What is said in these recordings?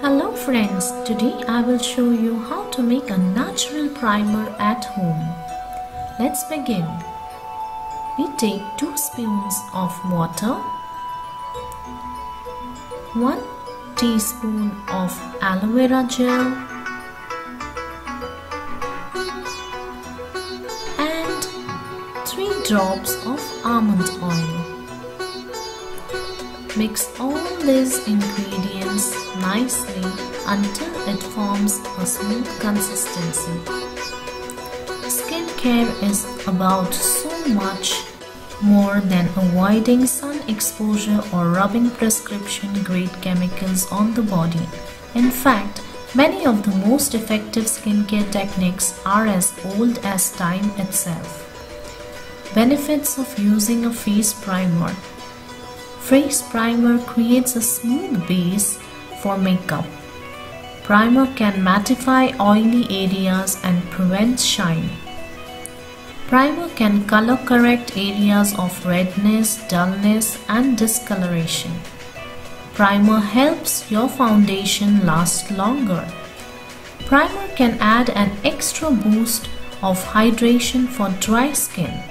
Hello friends, today I will show you how to make a natural primer at home. Let's begin. We take 2 spoons of water, 1 teaspoon of aloe vera gel and 3 drops of almond oil. Mix all these ingredients nicely until it forms a smooth consistency. Skincare is about so much more than avoiding sun exposure or rubbing prescription-grade chemicals on the body. In fact, many of the most effective skincare techniques are as old as time itself. Benefits of using a face primer. Face primer creates a smooth base for makeup. Primer can mattify oily areas and prevent shine. Primer can color correct areas of redness, dullness and discoloration. Primer helps your foundation last longer. Primer can add an extra boost of hydration for dry skin.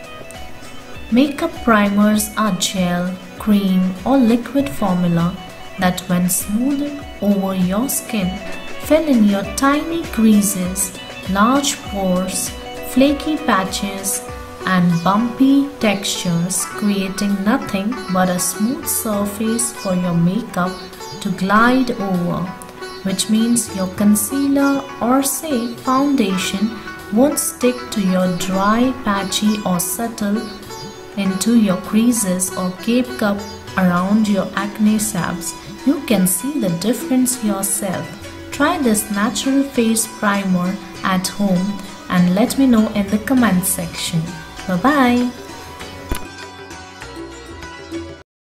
Makeup primers are gel, cream or liquid formula that when smoothed over your skin fill in your tiny creases, large pores, flaky patches and bumpy textures, creating nothing but a smooth surface for your makeup to glide over, which means your concealer or say foundation won't stick to your dry, patchy or settle into your creases or cape up around your acne sabs. You can see the difference yourself. Try this natural face primer at home and let me know in the comment section. Bye bye.